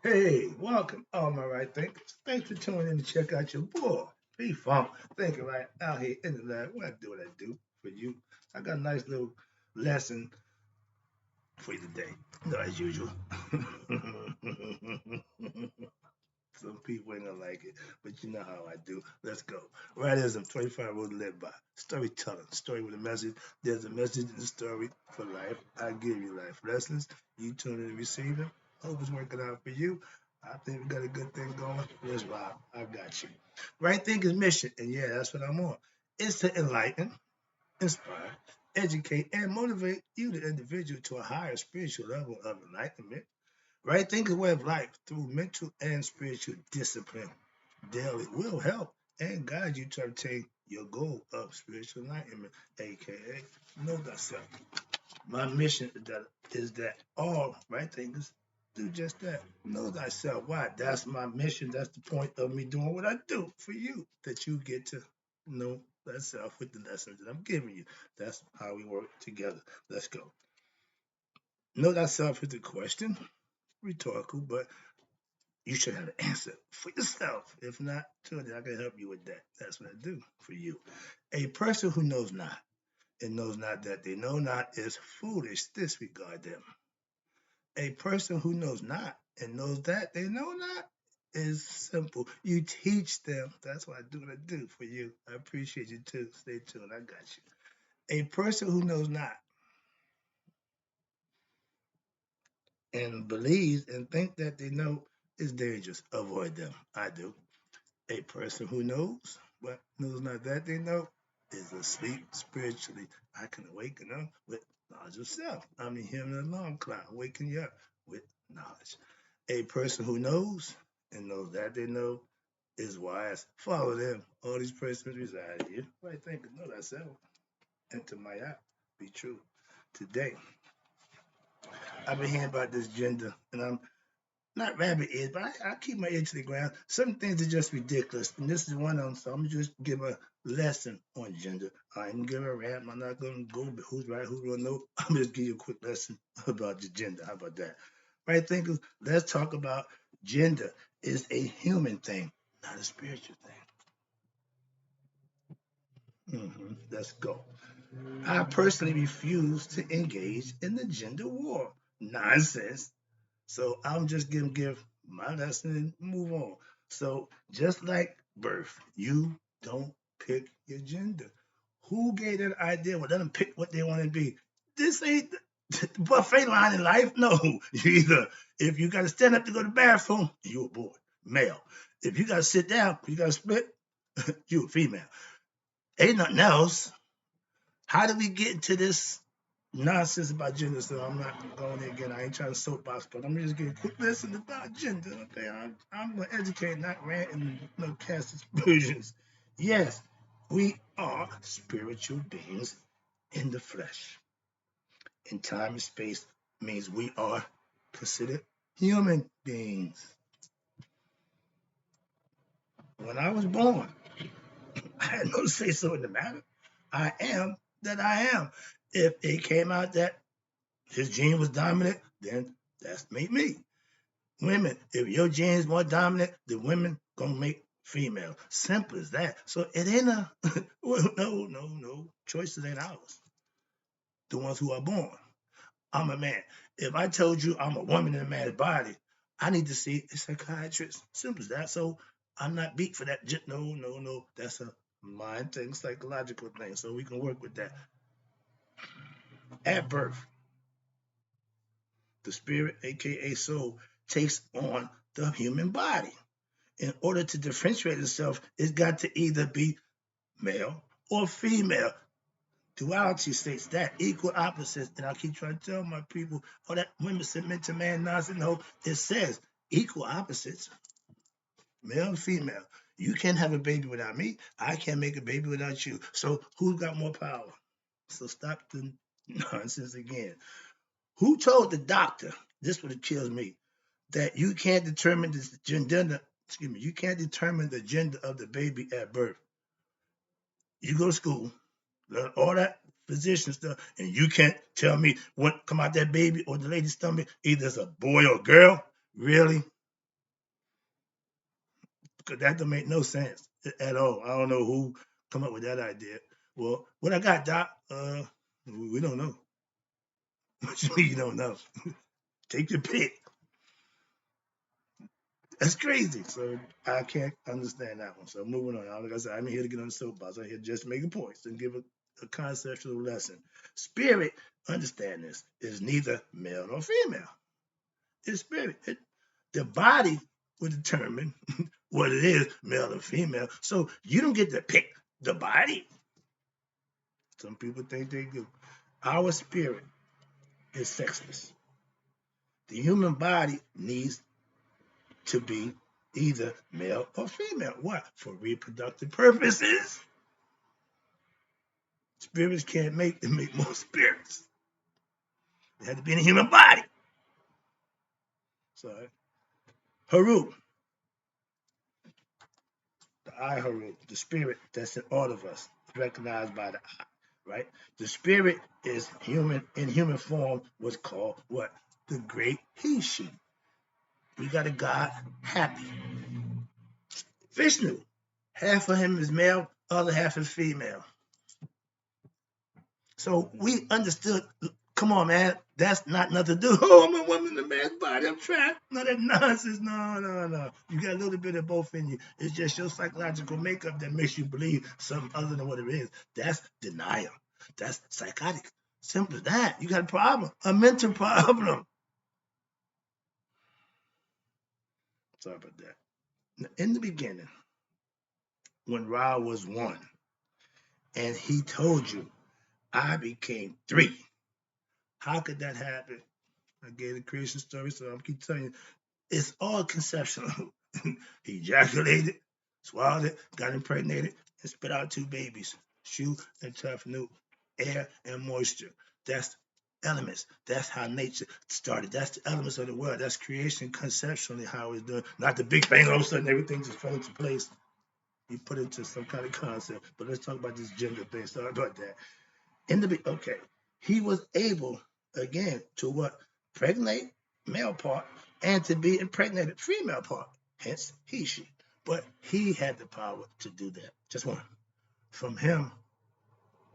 Hey, welcome, all my right thinkers. Thanks for tuning in to check out your boy, P Funk, thinking right out here in the lab. What I do, what I do for you. I got a nice little lesson for you today. As usual. Some people ain't gonna like it, but you know how I do. Let's go. Rightism, 25 rules to live by. Storytelling, story with a message. There's a message in the story for life. I give you life lessons. You tune in and receive them. Hope it's working out for you. I think we got a good thing going. Let's rock. I got you. Right Thinker's mission, and yeah, that's what I'm on. Is to enlighten, inspire, educate, and motivate you, the individual, to a higher spiritual level of enlightenment. Right thinking way of life through mental and spiritual discipline daily will help and guide you to obtain your goal of spiritual enlightenment, aka know thyself. My mission is that all right thinkers do just that. Know thyself. Why? That's my mission. That's the point of me doing what I do for you. That you get to know thyself with the lessons that I'm giving you. That's how we work together. Let's go. Know thyself is the question. Rhetorical, but you should have an answer for yourself. If not, Tony, I can help you with that. That's what I do for you. A person who knows not and knows not that they know not is foolish. Disregard them. A person who knows not and knows that they know not is simple. You teach them. That's what I do what I do for you. I appreciate you too. Stay tuned. I got you. A person who knows not and believes and think that they know is dangerous. Avoid them. I do. A person who knows but knows not that they know is asleep spiritually. I can awaken them with knowledge of self. I'm the human alarm clock, waking you up with knowledge. A person who knows and knows that they know is wise. Follow them. All these persons reside here. Right think know thyself. Enter my app. Be true. Today, I've been hearing about this gender, and I'm not rabbit ears, but I keep my ear to the ground. Some things are just ridiculous, and this is one of them. So I'm gonna just give a lesson on gender. I ain't gonna give a rap. I'm not gonna go who's right, who's wrong. No, I'm just give you a quick lesson about the gender. How about that? Right, thinkers. Let's talk about gender. Is a human thing, not a spiritual thing. Let's go. I personally refuse to engage in the gender war. Nonsense. So I'm just gonna give my lesson and move on. So just like birth, you don't pick your gender. Who gave that idea? Well, let them pick what they want to be. This ain't the buffet line in life. No, you either if you got to stand up to go to the bathroom, you a boy, male. If you got to sit down, you got to split, you a female. Ain't nothing else. How did we get into this nonsense about gender? So I'm not going there again. I ain't trying to soapbox, but I'm just getting a quick lesson about gender. Okay, I'm going to educate, not rant and no cast aspersions. Yes, we are spiritual beings in the flesh. In time and space means we are considered human beings. When I was born, I had no say so in the matter. I am that I am. If it came out that his gene was dominant, then that's make me. Women, if your gene is more dominant, the women gonna make female. Simple as that. So it ain't a no. Choices ain't ours. The ones who are born. I'm a man. If I told you I'm a woman in a man's body, I need to see a psychiatrist. Simple as that. So I'm not beat for that. No. That's a mind thing, psychological thing. So we can work with that. At birth, the spirit, aka soul, takes on the human body. In order to differentiate itself, it's got to either be male or female. Duality states that equal opposites, and I keep trying to tell my people, oh, that women submit to man nonsense. No, it says equal opposites, male and female. You can't have a baby without me. I can't make a baby without you. So who's got more power? So stop the nonsense again. Who told the doctor? This would kills me. That you can't determine the gender. Excuse me. You can't determine the gender of the baby at birth. You go to school, learn all that physician stuff, and you can't tell me what come out that baby or the lady's stomach, either it's a boy or a girl. Really? Because that don't make no sense at all. I don't know who come up with that idea. Well, what I got, Doc, we don't know. What you mean you don't know? Take your pick. That's crazy. So I can't understand that one. So moving on. Like I said, I'm here to get on the soapbox. I'm here just making points and give a conceptual lesson. Spirit, understand this, is neither male nor female. It's spirit. The body will determine what it is, male or female. So you don't get to pick the body. Some people think they do. Our spirit is sexless. The human body needs to be either male or female. What? For reproductive purposes. Spirits can't make them make more spirits. They have to be in a human body. So, Haru, the I Haru, the spirit that's in all of us, recognized by the I, right? The spirit is human in human form, was called what? The great he, she. We got a God happy. Vishnu, half of him is male, other half is female. So we understood, come on, man, that's not nothing to do. Oh, I'm a woman in a man's body, I'm trapped. No, that nonsense. No. You got a little bit of both in you. It's just your psychological makeup that makes you believe something other than what it is. That's denial. That's psychotic. Simple as that. You got a problem, a mental problem. Sorry about that. In the beginning, when Ra was one, and he told you, I became three. How could that happen? I gave the creation story, so I'm keep telling you, it's all conceptual. He ejaculated, swallowed it, got impregnated, and spit out two babies, Shu and Tefnut, air and moisture. That's elements. That's how nature started. That's the elements of the world. That's creation conceptually how it's done. Not the big bang, all of a sudden everything just fell into place. You put it into some kind of concept. But let's talk about this gender thing. Sorry about that. Okay, he was able again to what? Pregnate male part and to be impregnated female part, hence he, she. But he had the power to do that. Just one. From him,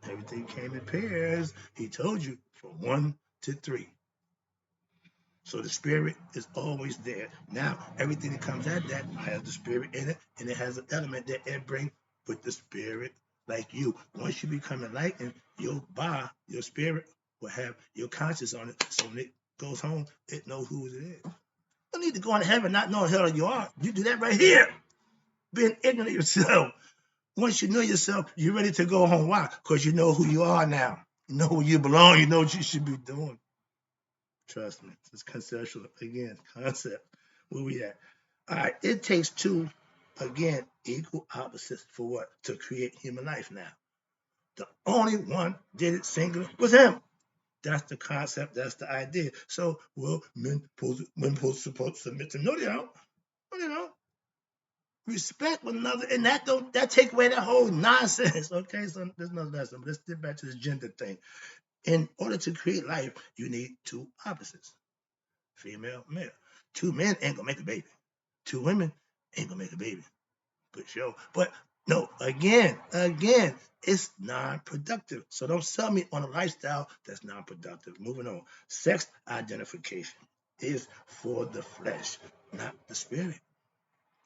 everything came in pairs. He told you from 1 to 3. So the spirit is always there. Now, everything that comes at that has the spirit in it, and it has an element that it brings with the spirit, like you. Once you become enlightened, your ba, your spirit, will have your conscience on it. So when it goes home, it knows who it is. You don't need to go into heaven not knowing who you are. You do that right here, being ignorant of yourself. Once you know yourself, you're ready to go home. Why? Because you know who you are now. You know where you belong. You know what you should be doing. Trust me, it's conceptual. Again, concept. Where we at? All right, it takes two, again, equal opposites for what? To create human life now. The only one did it singular was him. That's the concept, that's the idea. So, well, men supposed to submit to him. No, they don't. No, they don't. Respect one another, and that take away that whole nonsense. Okay, so there's no lesson. But let's get back to this gender thing. In order to create life, you need two opposites. Female, male. Two men ain't gonna make a baby. Two women ain't gonna make a baby. Good show. But no, again, it's non-productive. So don't sell me on a lifestyle that's non-productive. Moving on. Sex identification is for the flesh, not the spirit.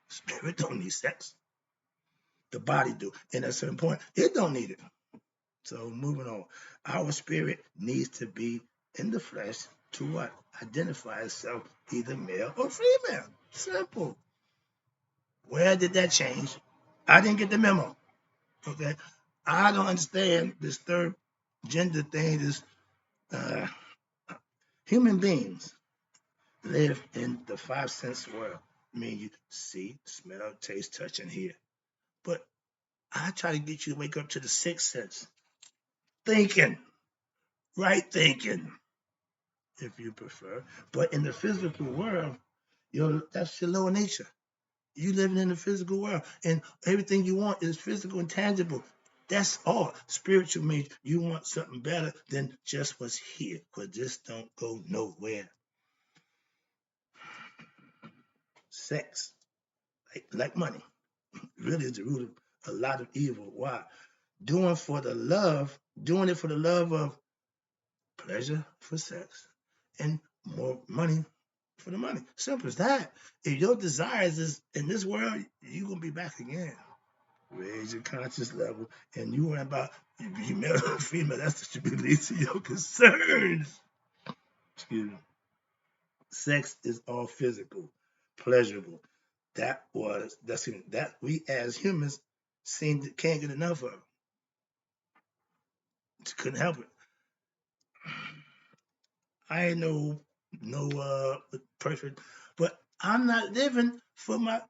Spirit don't need sex. The body do. And at a certain point, it don't need it. So moving on. Our spirit needs to be in the flesh to what? Identify itself either male or female. Simple. Where did that change? I didn't get the memo. Okay. I don't understand this third gender thing. This uh, human beings live in the five sense world. I mean, you see, smell, taste, touch, and hear. But I try to get you to wake up to the sixth sense. Thinking. Right thinking, if you prefer. But in the physical world, that's your lower nature. You living in the physical world, and everything you want is physical and tangible. That's all. Spiritual means you want something better than just what's here, because this don't go nowhere. Sex, like money. really is the root of a lot of evil. Why? Doing it for the love of pleasure for sex and more money for the money. Simple as that. If your desires is in this world, you're gonna be back again. Raise your conscious level, and you worry about you be male or female. That's what should be least of your concerns. Excuse me. Sex is all physical, pleasurable. That we as humans can't get enough of. Just couldn't help it. I ain't no perfect, but I'm not living for my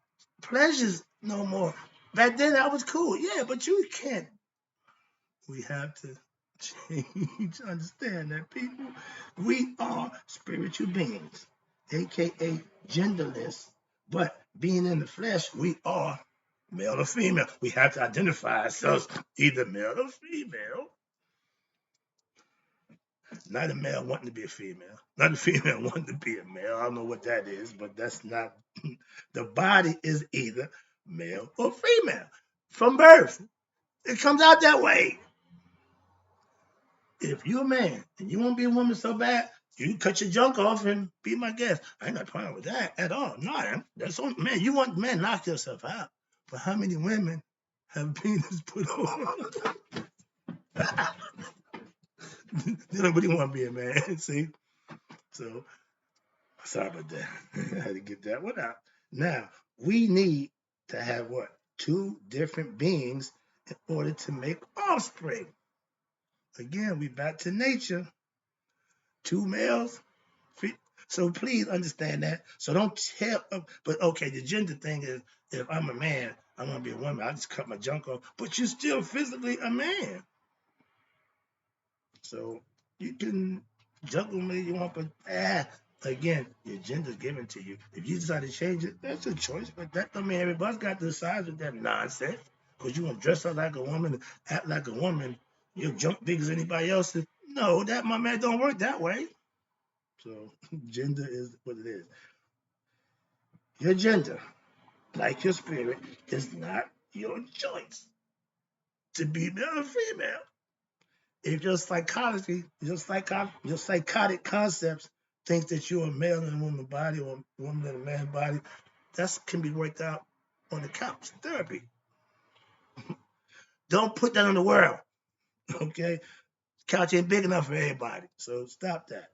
pleasures no more. Back then I was cool, yeah, but you can't. We have to change. Understand that, people. We are spiritual beings, aka genderless, but being in the flesh, we are male or female. We have to identify ourselves either male or female. Not a male wanting to be a female, not a female wanting to be a male. I don't know what that is, but that's not. The body is either male or female from birth. It comes out that way. If you're a man and you want to be a woman so bad, you cut your junk off and be my guest. I ain't got a problem with that at all. No, that's on man. You want man, knock yourself out. But how many women have penis put on? They don't really want to be a man. See, so sorry about that. I had to get that one out. Now, we need to have what? Two different beings in order to make offspring. Again, we back to nature. Two males. So please understand that. So don't tell, but okay, the gender thing is if I'm a man, I want to be a woman, I just cut my junk off, but you're still physically a man. So you can juggle me you want, but again, your gender's given to you. If you decide to change it, that's a choice. But that don't mean everybody's got to decide with that nonsense. Because you want to dress up like a woman and act like a woman, your junk big as anybody else's. No, that my man don't work that way. So gender is what it is. Your gender, like your spirit, is not your choice to be male or female. If your psychotic concepts think that you're a male in a woman's body or a woman in a man's body, that can be worked out on the couch therapy. Don't put that on the world, okay? Couch ain't big enough for everybody, so stop that.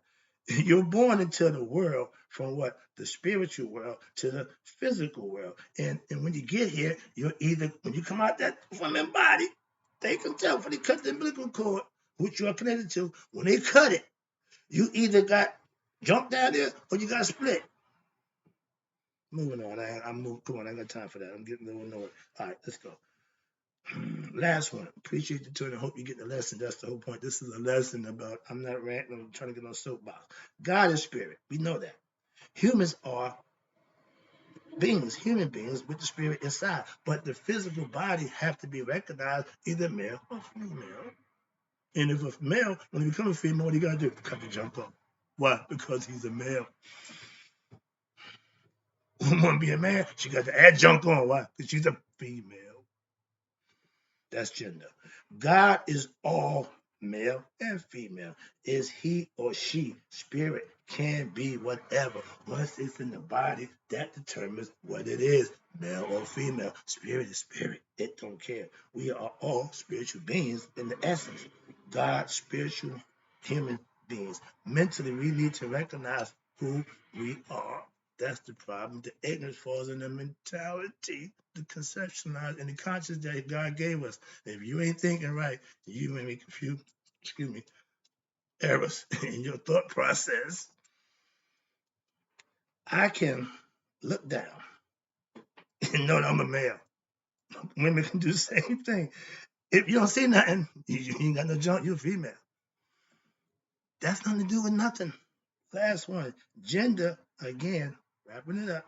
You're born into the world from what? The spiritual world to the physical world. And when you get here, you're either, when you come out that woman body, they can tell when they cut the umbilical cord, which you are connected to, when they cut it, you either got jumped down there or you got split. Moving on. Come on, I ain't got time for that. I'm getting a little annoyed. All right, let's go. Last one. Appreciate the turn. I hope you get the lesson. That's the whole point. This is a lesson about, I'm not ranting, I'm trying to get on soapbox. God is spirit. We know that. Humans are human beings with the spirit inside. But the physical body have to be recognized either male or female. And if a male, when he becomes a female, what do you gotta do? Cut the junk off. Why? Because he's a male. Woman want to be a man, she got to add junk on. Why? Because she's a female. That's gender. God is all male and female. Is he or she spirit can be whatever. Once it's in the body, that determines what it is, male or female. Spirit is spirit. It don't care. We are all spiritual beings in the essence. God, spiritual human beings. Mentally, we need to recognize who we are. That's the problem. The ignorance falls in the mentality, the conceptualize, and the conscience that God gave us. If you ain't thinking right, you may make a few, errors in your thought process. I can look down and know that I'm a male. Women can do the same thing. If you don't see nothing, you ain't got no junk, you're a female. That's nothing to do with nothing. Last one. Gender, again, wrapping it up,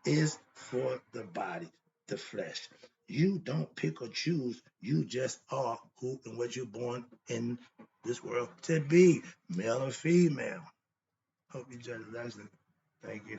is for the body, the flesh. You don't pick or choose. You just are who and what you're born in this world to be, male or female. Hope you enjoyed the lesson. Thank you.